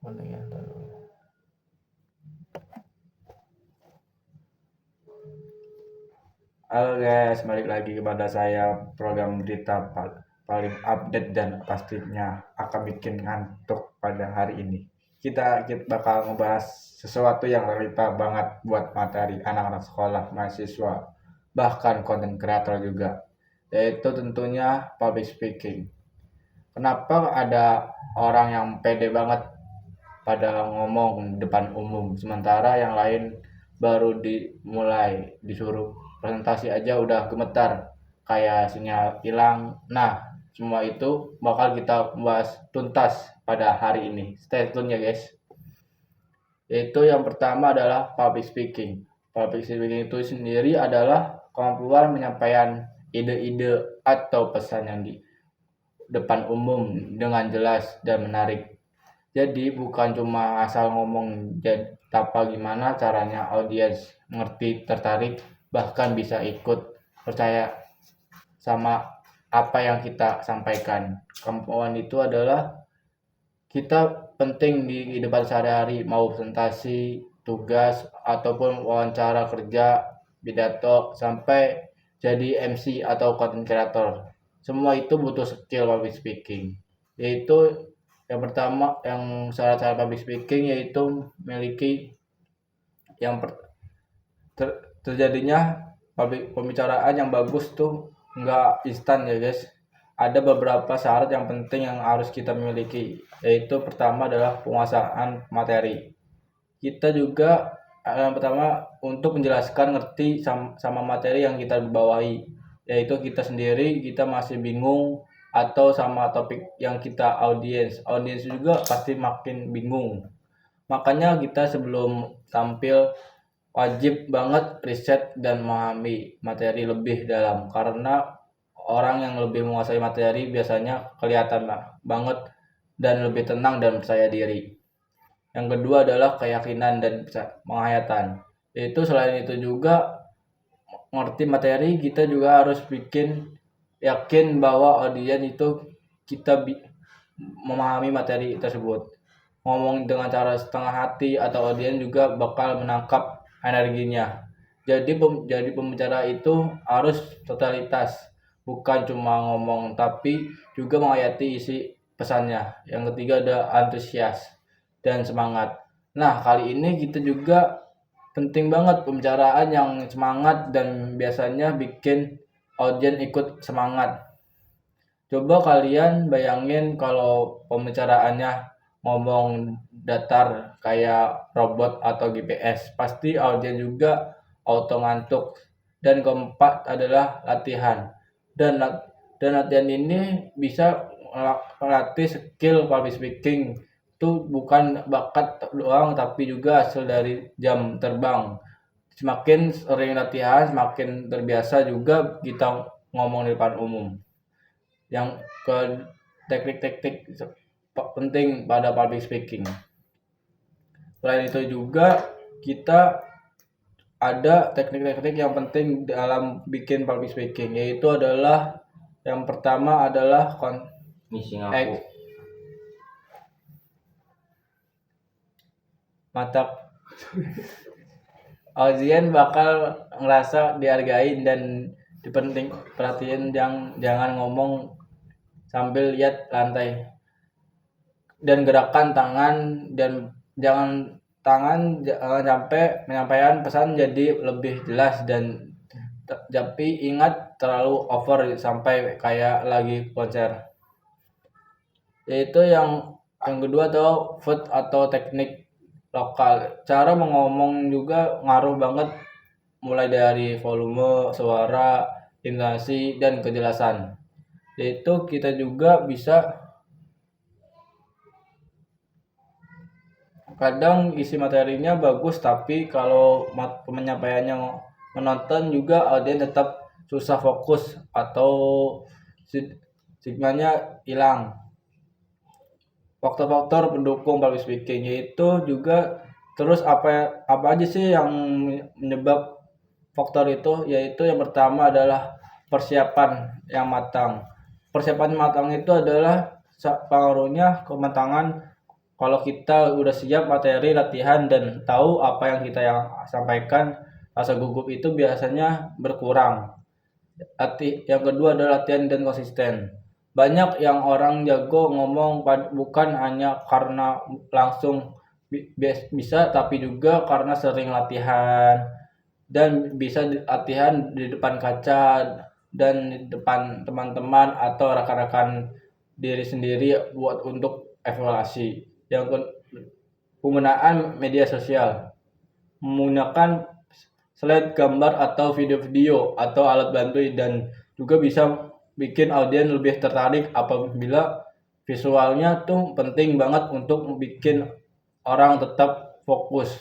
Mendingan dulu. Halo guys, balik lagi kepada saya program berita paling update dan pastinya akan bikin ngantuk pada hari ini. Kita bakal ngebahas sesuatu yang relate banget buat materi anak-anak sekolah, mahasiswa, bahkan content creator juga, yaitu tentunya public speaking. Kenapa ada orang yang pede banget pada ngomong depan umum, sementara yang lain baru dimulai disuruh presentasi aja udah gemetar kayak sinyal hilang. Nah, semua itu bakal kita bahas tuntas pada hari ini. Stay tune ya guys. Yaitu yang pertama adalah public speaking. Public speaking itu sendiri adalah kemampuan menyampaikan ide-ide atau pesan yang di depan umum dengan jelas dan menarik. Jadi bukan cuma asal ngomong, tapi gimana caranya audiens ngerti, tertarik, bahkan bisa ikut percaya sama apa yang kita sampaikan. Kemampuan itu adalah kita penting di depan sehari-hari, mau presentasi, tugas, ataupun wawancara kerja, pidato, sampai jadi MC atau content creator. Semua itu butuh skill public speaking. Yaitu yang pertama, yang syarat-syarat public speaking yaitu memiliki yang terjadinya pembicaraan yang bagus tuh nggak instan ya guys. Ada beberapa syarat yang penting yang harus kita miliki, yaitu pertama adalah penguasaan materi. Kita juga yang pertama untuk menjelaskan ngerti sama materi yang kita bawahi, yaitu kita sendiri kita masih bingung atau sama topik yang kita audiens juga pasti makin bingung. Makanya kita sebelum tampil wajib banget riset dan memahami materi lebih dalam, karena orang yang lebih menguasai materi biasanya kelihatan banget dan lebih tenang dan percaya diri. Yang kedua adalah keyakinan dan penghayatan. Itu selain itu juga ngerti materi, kita juga harus bikin yakin bahwa audiens itu kita memahami materi tersebut. Ngomong dengan cara setengah hati atau audiens juga bakal menangkap energinya. Jadi pembicara itu harus totalitas, bukan cuma ngomong tapi juga menghayati isi pesannya. Yang ketiga ada antusias dan semangat. Nah, kali ini kita juga penting banget pembicaraan yang semangat dan biasanya bikin audiens ikut semangat. Coba kalian bayangin kalau pembicaraannya ngomong datar kayak robot atau GPS, pasti audiens juga auto ngantuk. Dan keempat adalah latihan. Dan latihan ini bisa melatih skill public speaking. Itu bukan bakat doang tapi juga hasil dari jam terbang. Semakin sering latihan, semakin terbiasa juga kita ngomong di depan umum. Yang ke teknik-teknik penting pada public speaking. Selain itu juga kita ada teknik-teknik yang penting dalam bikin public speaking, yaitu adalah yang pertama adalah mantap. Audiens bakal ngerasa dihargain dan perhatiin, jangan ngomong sambil lihat lantai. Dan gerakan tangan dan jangan sampai menyampaikan pesan jadi lebih jelas, dan tapi ingat terlalu over sampai kayak lagi konser. Yaitu yang kedua tuh food atau teknik lokal. Cara mengomong juga ngaruh banget, mulai dari volume suara, intonasi, dan kejelasan. Yaitu kita juga bisa kadang isi materinya bagus, tapi kalau penyampaiannya menonton juga audiens tetap susah fokus atau signalnya hilang. Faktor-faktor pendukung public speaking yaitu juga terus apa aja sih yang menyebab faktor itu, yaitu yang pertama adalah persiapan yang matang. Persiapan matang itu adalah pengaruhnya kematangan Kalau kita udah siap materi latihan dan tahu apa yang kita sampaikan, rasa gugup itu biasanya berkurang. Yang kedua adalah latihan dan konsisten. Banyak yang orang jago ngomong bukan hanya karena langsung bisa, tapi juga karena sering latihan dan bisa latihan di depan kaca dan di depan teman-teman atau rekan-rekan diri sendiri buat untuk evaluasi. Penggunaan media sosial, menggunakan slide gambar atau video-video atau alat bantu, dan juga bisa bikin audiens lebih tertarik apabila visualnya tuh penting banget untuk bikin orang tetap fokus.